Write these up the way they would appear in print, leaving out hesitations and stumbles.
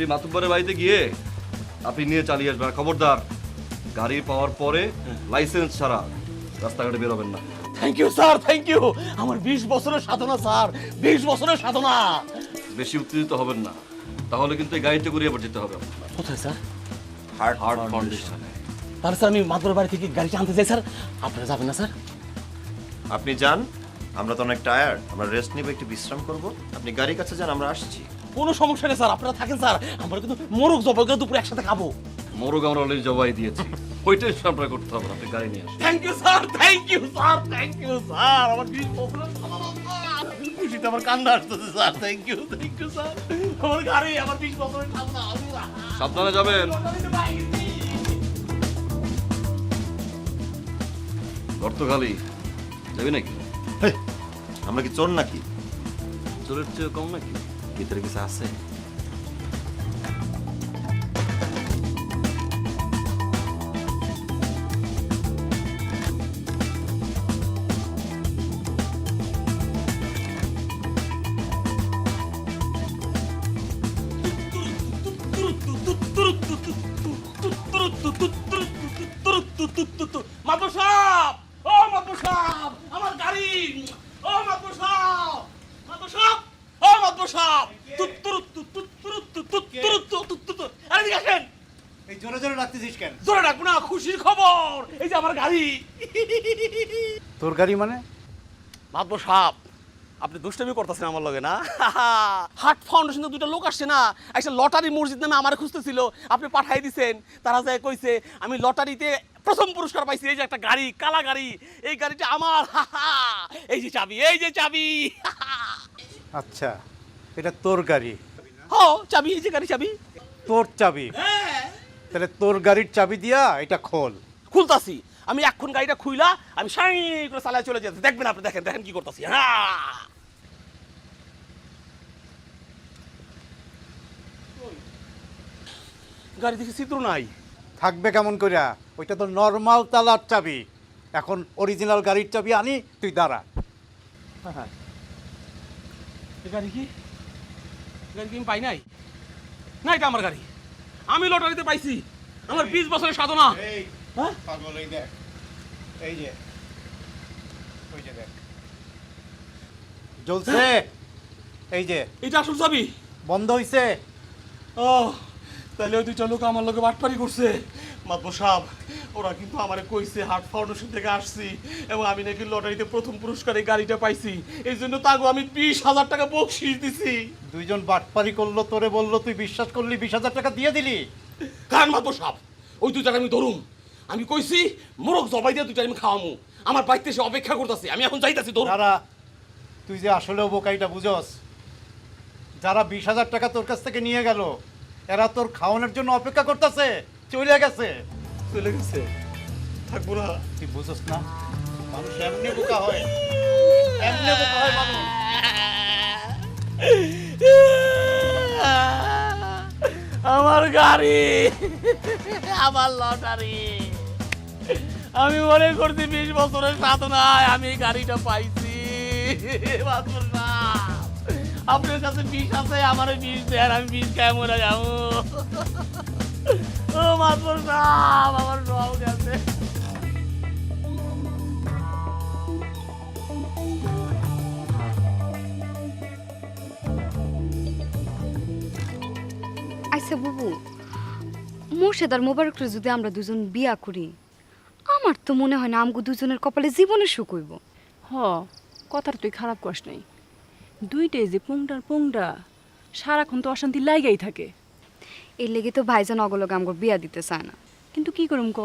আপনি মাতুব্বরের বাড়িতে গিয়ে আপনি নিয়ে চালিয়ে আসবেন। আর খবরদার, গাড়ি পাওয়ার পরে লাইসেন্স ছাড়া রাস্তাঘাটে বেরোবেন না। Thank you sir, thank you. আমার 20 বছরের সাধনা স্যার, 20 বছরের সাধনা। বেশি উত্তেজিত হবেন না, তাহলে কিন্তু এই গাড়িতে করে আবার যেতে হবে আপনার। কোথায় স্যার? হার্ট ফাউন্ডেশনে। তাহলে স্যার আমি মাতবর বাড়ি থেকে গাড়িটা আনতে চাই স্যার, আপনারা যাবেন না স্যার? আপনি যান, আমরা তো অনেক টায়ার্ড, আমরা রেস্ট নিব, একটু বিশ্রাম করব। আপনি গাড়ির কাছে যান, আমরা আসছি। কোনো সমস্যা নেই স্যার, আপনারা থাকেন স্যার। আমরা কিন্তু মোরগ জবাই করে দুপুরে একসাথে খাবো। মোরগ আমরা অলরেডি জবাই দিয়েছি, ওই টেনশন আপনার করতে হবে না। আপনি গাড়ি নিয়ে আসুন। Thank you sir, thank you sir, thank you sir. আমার 20 বছরের সাধনা স্যার, খুশিতে আমার কান্না আসতেছে স্যার। Thank you sir. আমার গাড়ি, আমার 20 বছরের সাধনা। সাবধানে যাবেন। গর্ত খালি যাবি নাকি? হেই, আমরা কি চোর নাকি? চোরের চেয়ে কম নাকি? ভিতরে কিছু আছে? মাতবর সাহেব, ও মাতবর সাহেব, আমার গাড়ি। ও মাতবর সাহেব, মাতবর সাহেব, ও মাতবর সাহেব। আরে এদিকে আসেন। এই জোরে জোরে ডাকতেছিস কেন? জোরে ডাকবো না, খুশির খবর। এই যে আমার গাড়ি। তোর গাড়ি মানে? মাতবর সাহেব, আপনি দুষ্টামি করতেছেন আমার লগে না? হার্ট ফাউন্ডেশন দুটো লোক আসছে না, একটা লটারি মসজিদ নামে আমার খুঁজতেছিল, আপনি পাঠাই দিছেন। তারা যায় কইছে আমি লটারিতে প্রথম পুরস্কার পাইছি। এই যে একটা গাড়ি, কালা গাড়ি, এই গাড়িটা আমার। এই যে চাবি, এই যে চাবি। আচ্ছা, এটা তোর গাড়ি? ও চাবি, এই যে গাড়ি চাবি। তোর চাবি? তাহলে তোর গাড়ির চাবি দিয়া এটা খোল। খুলতাছি আমি এখন, গাড়িটা খুইলা আমি সাই করে চালায় চলে যেতে। দেখবেন আপনি, দেখেন দেখেন কি করতেছি। হ্যাঁ, গাড়ি দেখে চিত্র নাই। থাকবে কেমন কইরা? ওইটা তো নর্মাল তালার চাবি। এখন অরিজিনাল গাড়ির চাবি আনি, তুই দাঁড়া। হ্যাঁ, এই গাড়ি কি? গাড়ি কি আমি পাই নাই? না, এটা আমার গাড়ি, আমি লটারিতে পাইছি। আমার 20 বছরের সাধনা। এই হ্যাঁ, পাগল, এই দেখ, এই যে, ওই যে দেখ জ্বলছে। এই যে এটা আসল চাবি। বন্ধ হইছে। ও, তাহলে ওই দুইটা লোক আমার লোকে বাটপারি করছে। মাতবর সাহেব, ওরা কিন্তু আমারে কইছে হার্ট ফাউন্ডেশন থেকে আসছি এবং আমি নাকি লটারিতে প্রথম পুরস্কারে গাড়িটা পাইছি। এই জন্য তাগো আমি 20,000 টাকা বকশিশ দিছি। দুইজন বাটপারি করলো, তোরে বললো, তুই বিশ্বাস করলি, 20,000 টাকা দিয়ে দিলি। কারণ মাতবর সাহেব, ওই দুইটাকে আমি ধরুম। আমি কইছি মোরগ জবাই দিয়ে দুইটা আমি খাওয়ামু। আমার বাড়িতে সে অপেক্ষা করতেছে, আমি এখন যাইতাছি। ধরুন। যারা, তুই যে আসলেও বোকাইটা বুঝস, যারা 20,000 টাকা তোর কাছ থেকে নিয়ে গেল, এরা তোর খাওয়ানোর জন্য অপেক্ষা করতেছে, চলে গেছে। চলে গেছে, থাকবো না। তুই বুঝস না, মানুষ এমনি বোকা হয়, এমনি বোকা হয় মানুষ। আমার গাড়ি, আমার লটারি। আমি মনে করছি 20 বছরের সাধনায় আমি এই গাড়িটা পাইছি। মাতবর সাহেব, আপনার কাছে বিষ আছে, আমার বিষ দেন, আমি বিষ খাই মরে যাবো। ও মাতবর সাহেব, আমার সব গেছে। আচ্ছা বুবু, মোর্শেদ আর মোবারকরে যদি আমরা দুজন বিয়া করি, আমার তো মনে হয় না আমগো দুজনের কপালে জীবনে সুখ হইব। হ, কথাটা তুই খারাপ কস নাই। দুইটাই যে পুংটার পুংটা, সারাক্ষণ তো অশান্তি লাগাই থাকে। এর লেগে তো ভাইজান অগলগে আমগো বিয়া দিতে চায় না। কিন্তু কি করুম ক,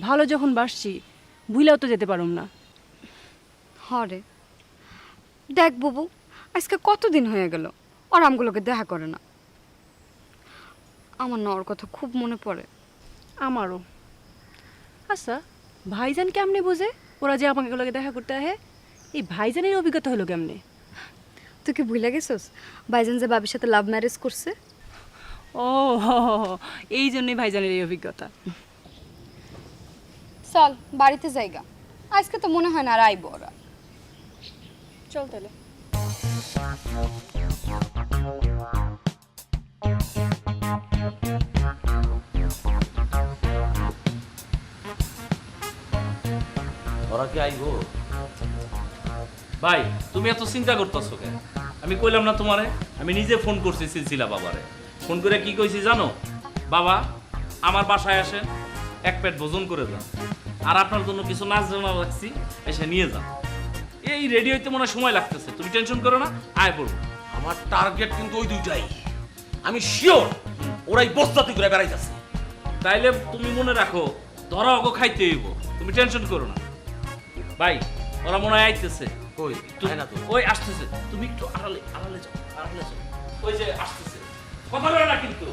ভালো যখন বাসছি ভুলেও তো যেতে পারুম না। হরে দেখ বুবু, আজকে কতদিন হয়ে গেল ওর আমগুলোকে দেখা করে না। আমার না ওর কথা খুব মনে পড়ে। আমারও। আচ্ছা, ভাইজান কেমনে বোঝে ওরা যে আমাকে এগুলোকে দেখা করতে আহে? এই ভাইজানের অভিজ্ঞতা হলো কেমনে? তুই কি ভুলে গেছিস ভাইজান যে বাবির সাথে লাভ ম্যারেজ করছে? ও, এই জন্যই ভাইজানের এই অভিজ্ঞতা। চল বাড়িতে যাইগা, আজকে তো মনে হয় না আর আইব ওরা। চল তাহলে। ওরা কি আইবো? ভাই তুমি এত চিন্তা করতেছো কেন? আমি কইলাম না তোমারে, আমি নিজে ফোন করছি সিলসিলা বাবারে। ফোন করে কি কইছি জানো? বাবা আমার বাসায় আসেন, এক পেট ভোজন করে যান, আর আপনার জন্য কিছু নাচ জানা রাখছি, এসে নিয়ে যান। এই রেডি হইতে মনে হয় সময় লাগতেছে, তুমি টেনশন করো না, আয় পড়বো। আমার টার্গেট কিন্তু ওই দুইটাই। আমি শিওর ওরাই বস্তাতে ঘুরে বেড়াইতেছে। তাইলে তুমি মনে রাখো, ধরা ওকে খাইতে হইব, তুমি টেনশন করো না। ভাই ওরা মনে হয় আইতেছে। কই তুমি- আয় না তো। ওই আসতেছে, তুমি একটু আড়ালে আড়ালে যাও, আড়ালে যাও। ওই যে আসতেছে, কথা বলে না কিন্তু।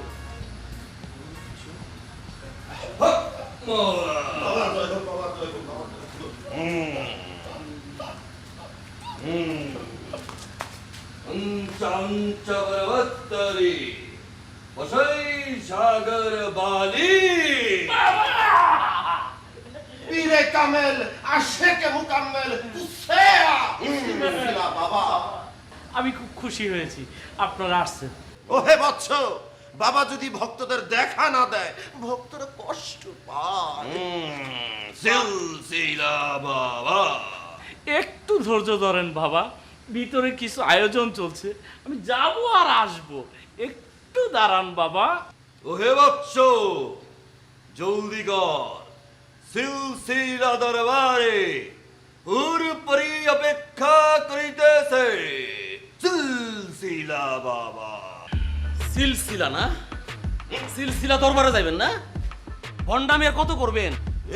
চঞ্চবরবত্তরি বসই সাগর বালি। পীরে কামেল আশেকে মুকাম্মেল কুসেয়া সিলসিলা বাবা। আমি খুব খুশি হয়েছি আপনারা আসছেন। ওহে বৎস, বাবা যদি ভক্তদের দেখা না দেয় ভক্তরা কষ্ট পায়। সিলসিলা বাবা। একটু ধৈর্য ধরেন বাবা, ভিতরে কিছু আয়োজন চলছে, আমি যাব আর আসবো, একটু দাঁড়ান বাবা। ওহে বৎস, জলদি কর, সিলসিলা দরবারে পুরোপুরি অপেক্ষা করিতেছে। সিলসিলা বাবা। সিলসিলা না? সিলসিলা দরবারে যাবেন না? ভন্ডামি আর কত করবেন?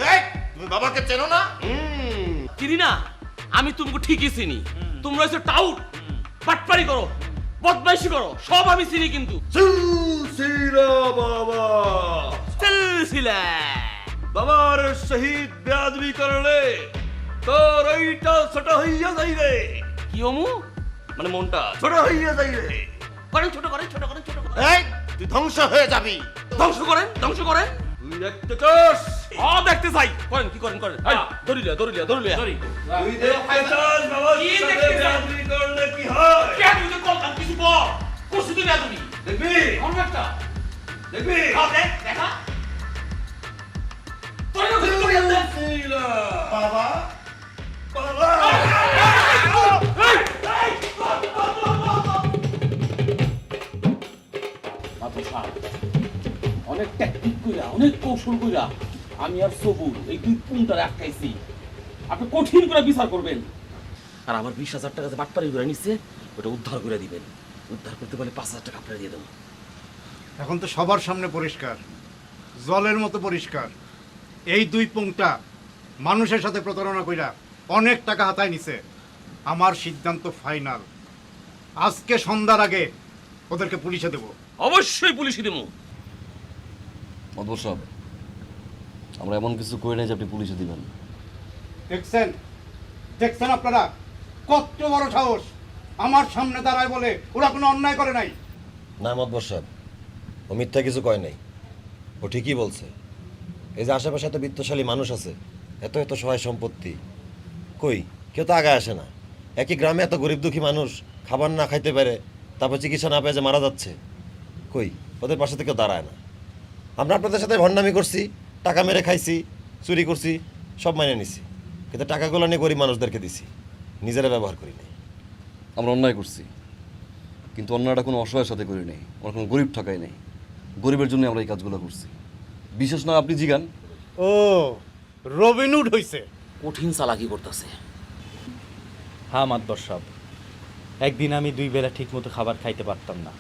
এই তুমি বাবাকে চেনো না? চিনি না? আমি তোমাকে ঠিকই চিনি। তোমরা হচ্ছে টাউট, পাটপাড়ি করো, বদমাইশি করো, সব আমি চিনি কিন্তু। সিলসিলা বাবা। সিলসিলা বাবার শহীদ বেয়াদবি করলে তোর এইটা ছোট হইয়া যাইবে। কি হমু? মানে মনটা ছোট হইয়া যাইবে। করেন, ছোট করেন, ছোট করেন, ছোট করেন। এই তুই ধ্বংস হয়ে যাবি। ধ্বংস করেন, ধ্বংস করেন। তুই দেখতে চাস? দেখতে চাই। করেন, কি করেন, করেন। এই, ধরিলিয়া, ধরিলিয়া, ধরিলিয়া। সরি, তুই দেখতে চাস বাবার কি সাথে দেখতে চাস? বেয়াদবি করলে কি হয়? কে তুই যে কলকাতা কিছু বল। করছি তুমি তুমি। দেখবি? অন্য একটা। দেখবি? দেখ, দেখা। তোর না কিছু করিয়া দে। সিলসিলা বাবা বাবা। অনেক টেকনিক কইরা, অনেক কৌশল কইরা আমি আর সবুর এই দুই পুনটারে আটকাইছি। আপনি কঠিন করে বিচার করবেন, আর আমার 20,000 টাকা যে বাটপারি করে নিচ্ছে ওটা উদ্ধার করে দিবেন। উদ্ধার করতে পারলে 5,000 টাকা আপনারা দিয়ে দেবো। এখন তো সবার সামনে পরিষ্কার, জলের মতো পরিষ্কার, এই দুই পুংটা মানুষের সাথে প্রতারণা কইরা অনেক টাকা হাতায় নিছে। আমার সিদ্ধান্ত ফাইনাল, আজকে সন্ধ্যার আগে ওদেরকে পুলিশে দেব। অবশ্যই পুলিশে দেবো। মাদবর সাহেব, আমরা এমন কিছু করি নাই যে আপনি পুলিশে দিবেন। দেখছেন, দেখছেন আপনারা কত বড় সাহস, আমার সামনে দাঁড়ায় বলে ওরা কোনো অন্যায় করে নাই। না মতবর সাহেব, ও মিথ্যা কিছু কয় নাই, ও ঠিকই বলছে। এই যে আশেপাশে এত বিত্তশালী মানুষ আছে, এত এত সহায় সম্পত্তি, কই কেউ তো আগে আসে না। একই গ্রামে এত গরিব দুঃখী মানুষ খাবার না খাইতে পারে, তারপর চিকিৎসা না পেয়ে যে মারা যাচ্ছে, কই ওদের পাশে থেকে দাঁড়ায় না। আমরা আপনাদের সাথে ভণ্ডামি করছি, টাকা মেরে খাইছি, চুরি করছি, সব মাইনে নিছি, কিন্তু টাকাগুলো নিয়ে গরিব মানুষদেরকে দিছি, নিজেরা ব্যবহার করি নাই। আমরা অন্যায় করছি, কিন্তু অন্যায়টা কোনো অসহায়ের সাথে করি নাই, আমরা কোনো গরিব ঠকাই নাই। গরিবের জন্য আমরা এই কাজগুলো করছি। বিশেষ না আপনি জিগান। ও রবিনহুড হইছে। কঠিন চালাকি করতেছে। হ্যাঁ মাতবর সাহেব, একদিন আমি 2 বেলা ঠিক মতো খাবার খাইতে পারতাম না,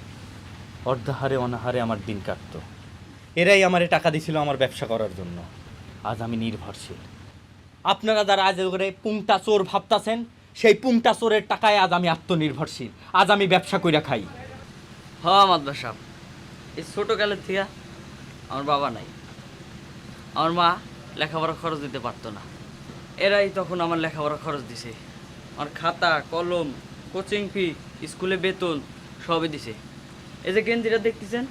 অর্ধাহারে অনাহারে আমার দিন কাটতো। এরাই আমারে টাকা দিছিল আমার ব্যবসা করার জন্য। আজ আমি নির্ভরশীল। আপনারা যারা আজ করে পুংটা চোর ভাবতাছেন, সেই পুংটা চোরের টাকায় আজ আমি আত্মনির্ভরশীল, আজ আমি ব্যবসা কইরা খাই। হ্যাঁ মাদবা সাহেব, এই ছোটোকালের থেকে আমার বাবা নাই, আমার মা লেখাপড়া খরচ দিতে পারতো না, এরাই তখন আমার লেখাপড়া খরচ দিছে। আমার খাতা কলম, কোচিং ফি, স্কুলে বেতন সবই দিছে। এই যে গেঞ্জিটা দেখতেছেন,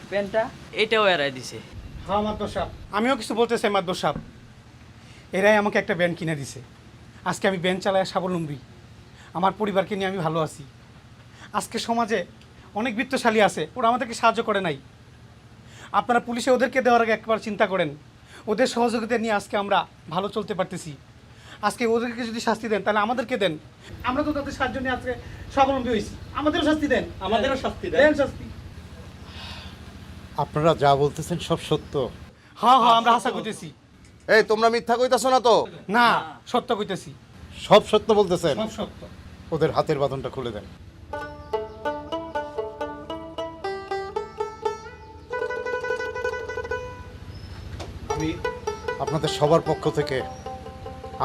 প্যান্টটা, এটাও এরাই দিছে। হ্যাঁ মাদবর সাহেব, আমিও কিছু বলতে চাই মাদবর সাহেব। এরাই আমাকে একটা ব্যান্ড কিনে দিছে। আজকে আমি ব্যান্ড চালায় স্বাবলম্বী, আমার পরিবারকে নিয়ে আমি ভালো আছি। আজকে সমাজে অনেক বিত্তশালী আছে, ওরা আমাদেরকে সাহায্য করে নাই, আপনারা পুলিশে ওদেরকে দেওয়ার আগে একবার চিন্তা করেন। ওদের সহযোগিতা নিয়ে আজকে আমরা ভালো চলতে পারতেছি। আজকে ওদেরকে যদি শাস্তি দেন তাহলে আমাদেরকে দেন। আমরা তো তাদের সাহায্য নিয়ে আজকে স্বাবলম্বী হয়েছি, আমাদেরও শাস্তি দেন। আমাদেরও শাস্তি দেন শাস্তি। আপনারা যা বলতেছেন সব সত্য? হ্যাঁ হ্যাঁ, আমরা আশা করতেছি। এই তোমরা মিথ্যা কইতাছো না তো? না, সত্য কইতেছি। সব সত্য বলতেছেন? সব সত্য। ওদের হাতের বাঁধনটা খুলে দেন। আমি আপনাদের সবার পক্ষ থেকে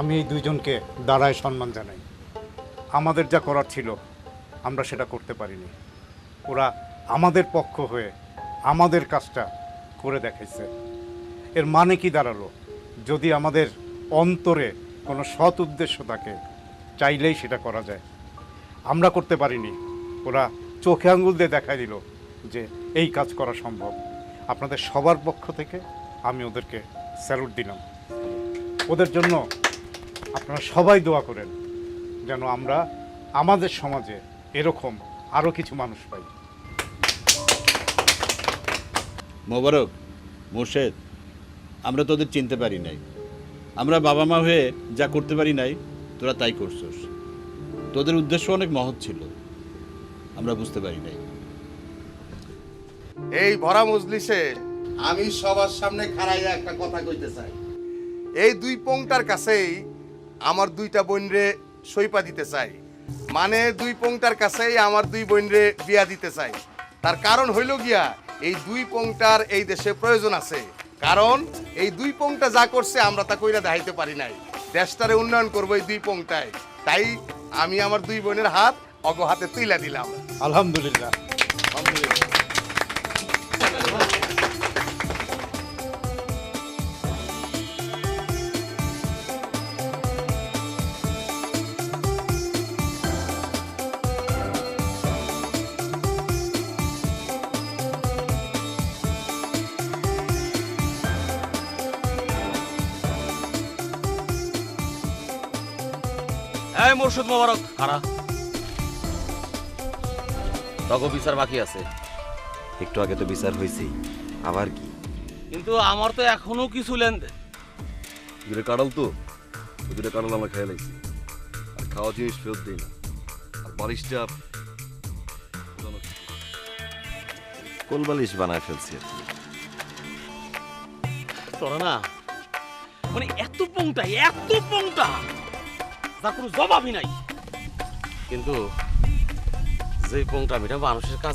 আমি এই দুইজনকে দাঁড়ায় সম্মান জানাই। আমাদের যা করার ছিল আমরা সেটা করতে পারিনি, ওরা আমাদের পক্ষ হয়ে আমাদের কাজটা করে দেখাইছে। এর মানে কি দাঁড়ালো? যদি আমাদের অন্তরে কোনো সৎ উদ্দেশ্য থাকে চাইলেই সেটা করা যায়। আমরা করতে পারিনি, ওরা চোখে আঙ্গুল দিয়ে দেখাই দিল যে এই কাজ করা সম্ভব। আপনাদের সবার পক্ষ থেকে আমি ওদেরকে স্যালুট দিলাম। ওদের জন্য আপনারা সবাই দোয়া করেন যেন আমরা আমাদের সমাজে এরকম আরও কিছু মানুষ পাই। মোবারক, মোর্শেদ, আমরা তোদের চিনতে পারি নাই। আমরা বাবা মা হয়ে যা করতে পারি নাই, তোরা তাই করছস। তোদের উদ্দেশ্য অনেক মহৎ ছিল, আমরা বুঝতে পারি নাই। এই ভরা মজলিসে আমি সবার সামনে খাড়াইয়া একটা কথা কইতে চাই। এই দুই পোংটার কাছেই আমার দুইটা বোনরে সইপা দিতে চাই, মানে দুই পোংটার কাছেই আমার দুই বোনরে বিয়া দিতে চাই। তার কারণ হইল গিয়া এই দুই পোংটার এই দেশে প্রয়োজন আছে, কারণ এই দুই পোংটা যা করছে আমরা তা কইরা দেখাইতে পারি নাই। দেশটারে উন্নয়ন করবো এই দুই পোংটায়, তাই আমি আমার দুই বোনের হাত অগ হাতে তুইলা দিলাম। আলহামদুলিল্লাহ। আলহামদুলিল্লাহ। এই মোর্শেদ মোবারক, খারা। তখন বিচার বাকি আছে। একটু আগে তো বিচার হয়েছি, আবার কি? কিন্তু আমার তো এখনো কিছু লেনদেন। দুটো কাঁড়াল তো, ওই দুটো কাঁড়াল আমরা খেয়ে লাগছি। আর খাওয়া জিনিস ফেরত দিই না। আর বালিশটা কোল বালিশ বানায় ফেলছি আর কি। তোরা না মানে এত পোংটা যার কোনো জবাবই নাই। কিন্তু যে পোংটা মিটা মানুষের কাছে